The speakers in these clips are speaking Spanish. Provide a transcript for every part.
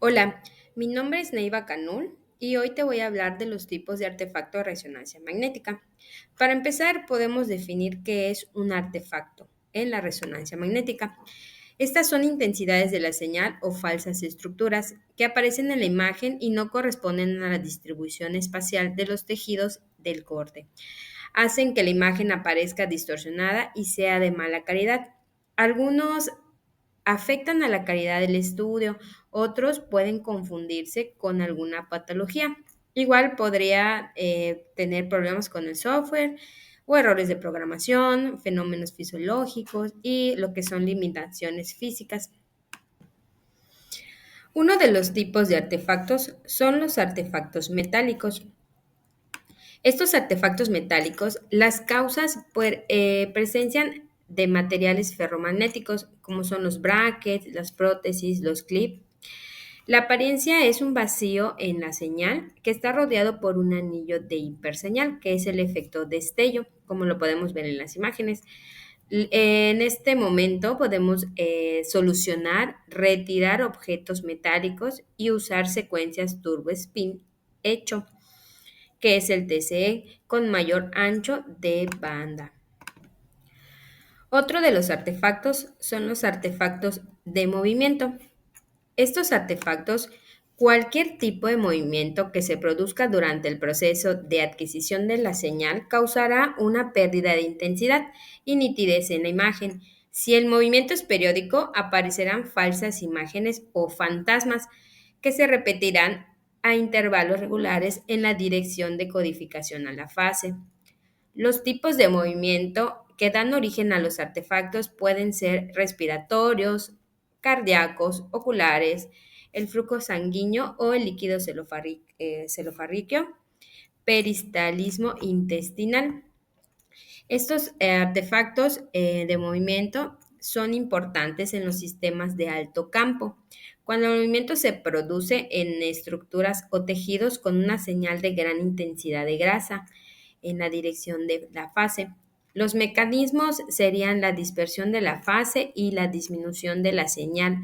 Hola, mi nombre es Neiva Canul y hoy te voy a hablar de los tipos de artefacto de resonancia magnética. Para empezar, podemos definir qué es un artefacto en la resonancia magnética. Estas son intensidades de la señal o falsas estructuras que aparecen en la imagen y no corresponden a la distribución espacial de los tejidos del corte. Hacen que la imagen aparezca distorsionada y sea de mala calidad. Algunos afectan a la calidad del estudio, otros pueden confundirse con alguna patología. Igual podría tener problemas con el software o errores de programación, fenómenos fisiológicos y lo que son limitaciones físicas. Uno de los tipos de artefactos son los artefactos metálicos. Estos artefactos metálicos, las causas presencian de materiales ferromagnéticos, como son los brackets, las prótesis, los clips. La apariencia es un vacío en la señal que está rodeado por un anillo de hiperseñal, que es el efecto destello, como lo podemos ver en las imágenes. En este momento podemos solucionar, retirar objetos metálicos y usar secuencias turbo spin hecho, que es el TCE, con mayor ancho de banda. Otro de los artefactos son los artefactos de movimiento. Estos artefactos, cualquier tipo de movimiento que se produzca durante el proceso de adquisición de la señal causará una pérdida de intensidad y nitidez en la imagen. Si el movimiento es periódico, aparecerán falsas imágenes o fantasmas que se repetirán a intervalos regulares en la dirección de codificación a la fase. Los tipos de movimiento que dan origen a los artefactos pueden ser respiratorios, cardíacos, oculares, el flujo sanguíneo o el líquido celofarríqueo, peristalismo intestinal. Estos artefactos de movimiento son importantes en los sistemas de alto campo. Cuando el movimiento se produce en estructuras o tejidos con una señal de gran intensidad de grasa en la dirección de la fase. Los mecanismos serían la dispersión de la fase y la disminución de la señal.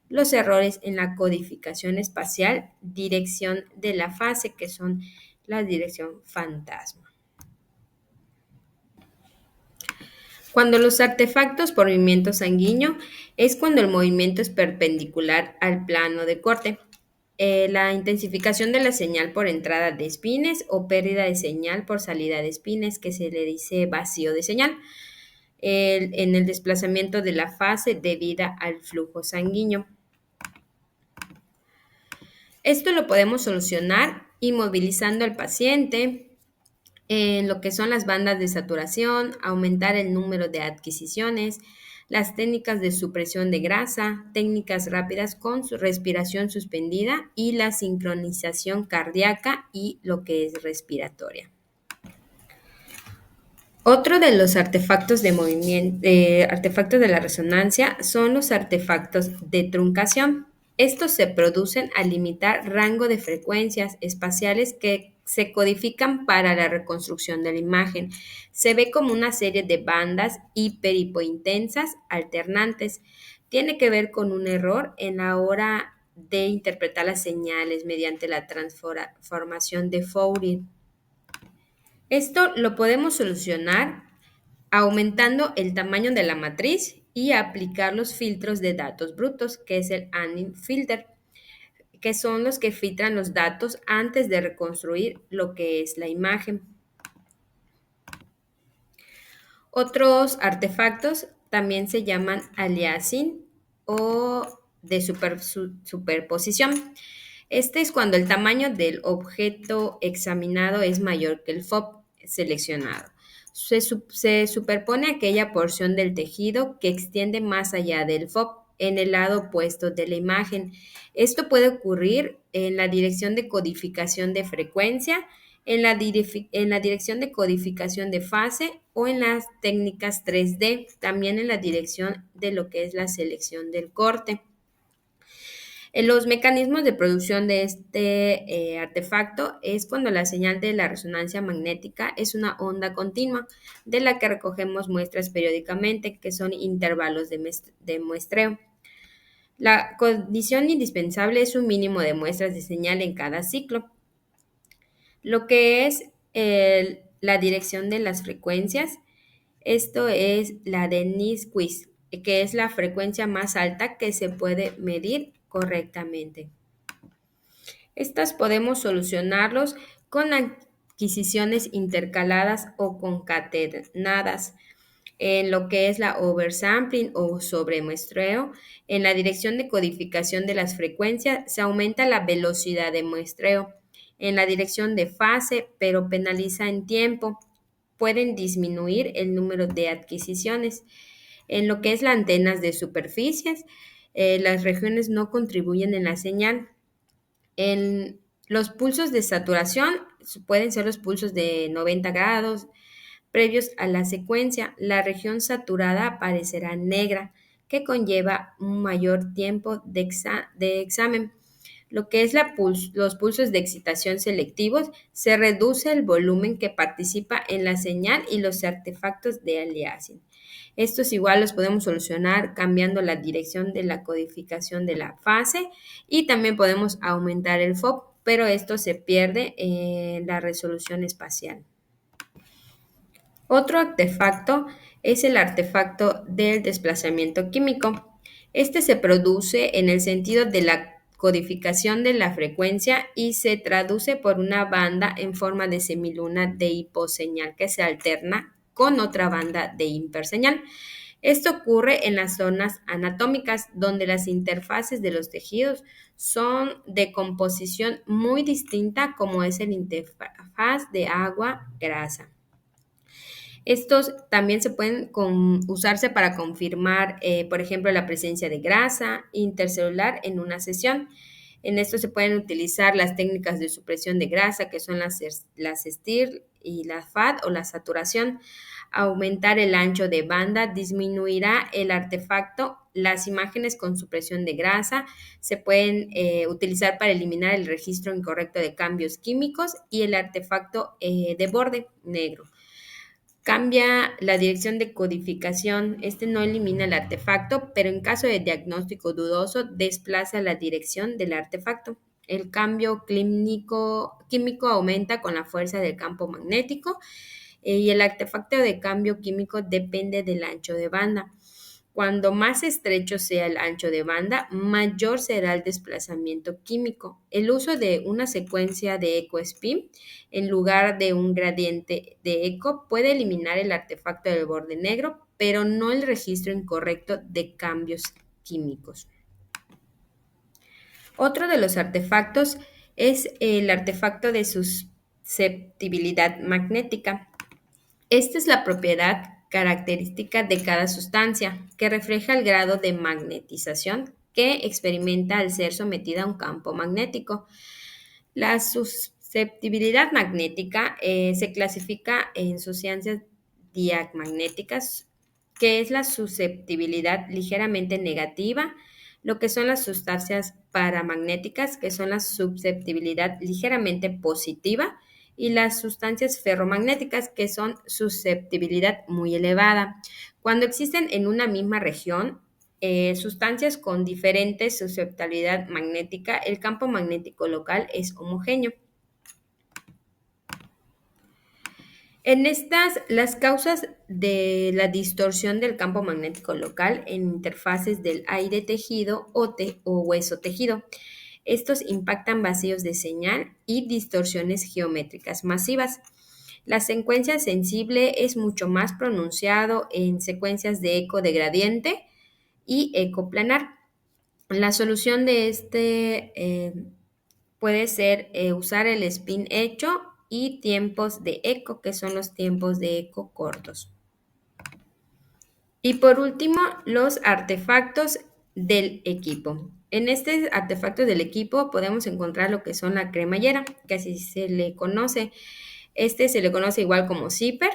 Los errores en la codificación espacial, dirección de la fase, que son la dirección fantasma. Cuando los artefactos por movimiento sanguíneo es cuando el movimiento es perpendicular al plano de corte. La intensificación de la señal por entrada de espines o pérdida de señal por salida de espines, que se le dice vacío de señal, en el desplazamiento de la fase debido al flujo sanguíneo. Esto lo podemos solucionar inmovilizando al paciente, en lo que son las bandas de saturación, aumentar el número de adquisiciones, las técnicas de supresión de grasa, técnicas rápidas con su respiración suspendida y la sincronización cardíaca y lo que es respiratoria. Otro de los artefactos de movimiento, artefactos de la resonancia son los artefactos de truncación. Estos se producen al limitar rango de frecuencias espaciales que se codifican para la reconstrucción de la imagen. Se ve como una serie de bandas hiperintensas alternantes. Tiene que ver con un error en la hora de interpretar las señales mediante la transformación de Fourier. Esto lo podemos solucionar aumentando el tamaño de la matriz y aplicar los filtros de datos brutos, que es el Anneal filter, que son los que filtran los datos antes de reconstruir lo que es la imagen. Otros artefactos también se llaman aliasing o de superposición. Este es cuando el tamaño del objeto examinado es mayor que el FOB seleccionado. Se superpone aquella porción del tejido que extiende más allá del FOB en el lado opuesto de la imagen. Esto puede ocurrir en la dirección de codificación de frecuencia, en la dirección de codificación de fase o en las técnicas 3D, también en la dirección de lo que es la selección del corte. En los mecanismos de producción de este artefacto es cuando la señal de la resonancia magnética es una onda continua de la que recogemos muestras periódicamente, que son intervalos de muestreo. La condición indispensable es un mínimo de muestras de señal en cada ciclo. Lo que es la dirección de las frecuencias, esto es la de Nyquist, que es la frecuencia más alta que se puede medir correctamente. Estas podemos solucionarlos con adquisiciones intercaladas o concatenadas en lo que es la oversampling o sobremuestreo. En la dirección de codificación de las frecuencias se aumenta la velocidad de muestreo. En la dirección de fase, pero penaliza en tiempo, pueden disminuir el número de adquisiciones. En lo que es las antenas de superficies, las regiones no contribuyen en la señal. En los pulsos de saturación pueden ser los pulsos de 90 grados previos a la secuencia. La región saturada aparecerá negra, que conlleva un mayor tiempo de examen. Lo que es los pulsos de excitación selectivos, se reduce el volumen que participa en la señal y los artefactos de aliasing. Estos igual los podemos solucionar cambiando la dirección de la codificación de la fase y también podemos aumentar el FOB, pero esto se pierde en la resolución espacial. Otro artefacto es el artefacto del desplazamiento químico. Este se produce en el sentido de la codificación de la frecuencia y se traduce por una banda en forma de semiluna de hiposeñal que se alterna con otra banda de hiperseñal. Esto ocurre en las zonas anatómicas donde las interfaces de los tejidos son de composición muy distinta, como es el interfaz de agua-grasa. Estos también se pueden usarse para confirmar, por ejemplo, la presencia de grasa intercelular en una sesión. En esto se pueden utilizar las técnicas de supresión de grasa, que son las STIR y la FAD o la saturación. Aumentar el ancho de banda disminuirá el artefacto. Las imágenes con supresión de grasa se pueden utilizar para eliminar el registro incorrecto de cambios químicos y el artefacto de borde negro. Cambia la dirección de codificación. Este no elimina el artefacto, pero en caso de diagnóstico dudoso, desplaza la dirección del artefacto. El cambio químico aumenta con la fuerza del campo magnético y el artefacto de cambio químico depende del ancho de banda. Cuando más estrecho sea el ancho de banda, mayor será el desplazamiento químico. El uso de una secuencia de eco-spin en lugar de un gradiente de eco puede eliminar el artefacto del borde negro, pero no el registro incorrecto de cambios químicos. Otro de los artefactos es el artefacto de susceptibilidad magnética. Esta es la propiedad característica de cada sustancia que refleja el grado de magnetización que experimenta al ser sometida a un campo magnético. La susceptibilidad magnética se clasifica en sustancias diamagnéticas, que es la susceptibilidad ligeramente negativa, lo que son las sustancias paramagnéticas, que son la susceptibilidad ligeramente positiva, y las sustancias ferromagnéticas, que son susceptibilidad muy elevada. Cuando existen en una misma región sustancias con diferente susceptibilidad magnética, el campo magnético local es homogéneo. En estas, las causas de la distorsión del campo magnético local en interfaces del aire tejido o hueso tejido. Estos impactan vacíos de señal y distorsiones geométricas masivas. La secuencia sensible es mucho más pronunciado en secuencias de eco de gradiente y eco planar. La solución de puede ser usar el spin hecho y tiempos de eco, que son los tiempos de eco cortos. Y por último, los artefactos del equipo. En este artefacto del equipo podemos encontrar lo que son la cremallera, que así se le conoce. Este se le conoce igual como zipper.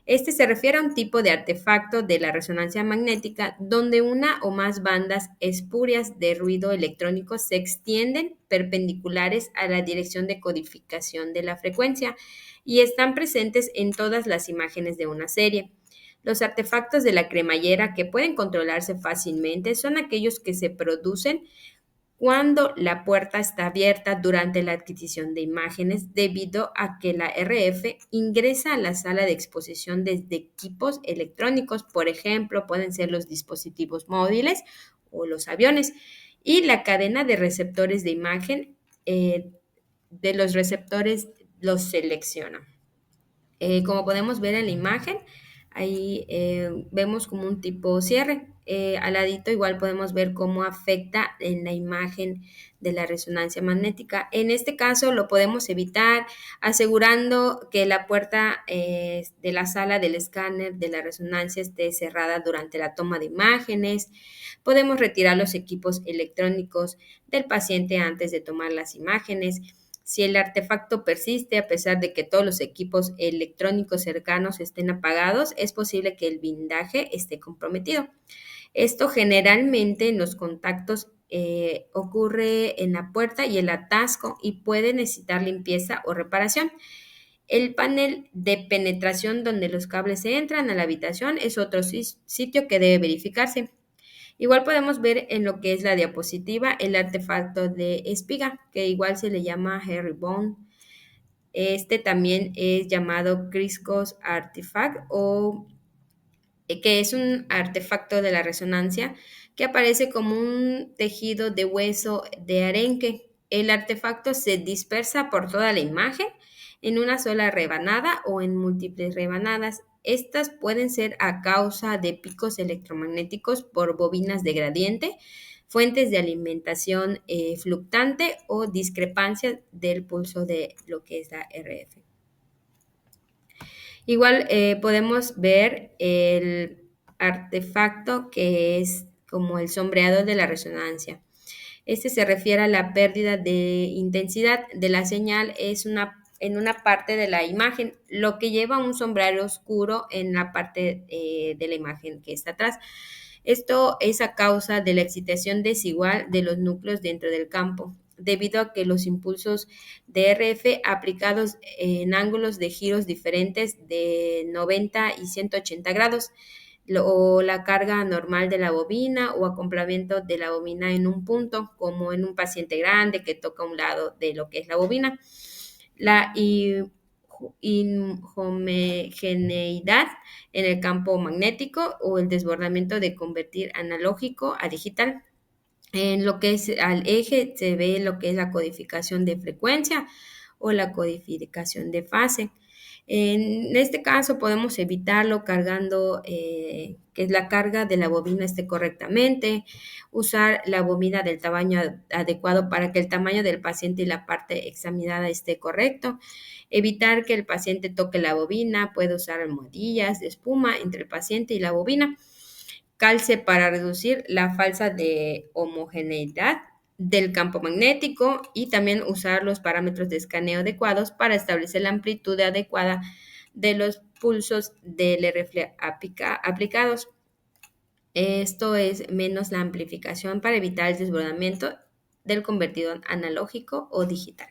Este se refiere a un tipo de artefacto de la resonancia magnética donde una o más bandas espurias de ruido electrónico se extienden perpendiculares a la dirección de codificación de la frecuencia y están presentes en todas las imágenes de una serie. Los artefactos de la cremallera que pueden controlarse fácilmente son aquellos que se producen cuando la puerta está abierta durante la adquisición de imágenes debido a que la RF ingresa a la sala de exposición desde equipos electrónicos, por ejemplo, pueden ser los dispositivos móviles o los aviones, y la cadena de receptores de imagen de los receptores los selecciona. Como podemos ver en la imagen, ahí vemos como un tipo cierre. Al ladito igual podemos ver cómo afecta en la imagen de la resonancia magnética. En este caso lo podemos evitar asegurando que la puerta de la sala del escáner de la resonancia esté cerrada durante la toma de imágenes. Podemos retirar los equipos electrónicos del paciente antes de tomar las imágenes. Si el artefacto persiste a pesar de que todos los equipos electrónicos cercanos estén apagados, es posible que el blindaje esté comprometido. Esto generalmente en los contactos ocurre en la puerta y el atasco y puede necesitar limpieza o reparación. El panel de penetración donde los cables entran a la habitación es otro sitio que debe verificarse. Igual podemos ver en lo que es la diapositiva el artefacto de espiga, que igual se le llama herringbone. Este también es llamado Criss-Cross Artifact o que es un artefacto de la resonancia que aparece como un tejido de hueso de arenque. El artefacto se dispersa por toda la imagen en una sola rebanada o en múltiples rebanadas. Estas pueden ser a causa de picos electromagnéticos por bobinas de gradiente, fuentes de alimentación fluctuante o discrepancias del pulso de lo que es la RF. Igual podemos ver el artefacto que es como el sombreado de la resonancia. Este se refiere a la pérdida de intensidad de la señal en una parte de la imagen, lo que lleva a un sombrero oscuro en la parte de la imagen que está atrás. Esto es a causa de la excitación desigual de los núcleos dentro del campo, debido a que los impulsos de RF aplicados en ángulos de giros diferentes de 90 y 180 grados, o la carga normal de la bobina o acoplamiento de la bobina en un punto, como en un paciente grande que toca un lado de lo que es la bobina. La inhomogeneidad en el campo magnético o el desbordamiento de convertir analógico a digital. En lo que es al eje se ve lo que es la codificación de frecuencia o la codificación de fase. En este caso podemos evitarlo cargando que la carga de la bobina esté correctamente, usar la bobina del tamaño adecuado para que el tamaño del paciente y la parte examinada esté correcto, evitar que el paciente toque la bobina, puede usar almohadillas de espuma entre el paciente y la bobina, calce para reducir la falsa de homogeneidad del campo magnético y también usar los parámetros de escaneo adecuados para establecer la amplitud adecuada de los pulsos del RF aplicados. Esto es menos la amplificación para evitar el desbordamiento del convertidor analógico o digital.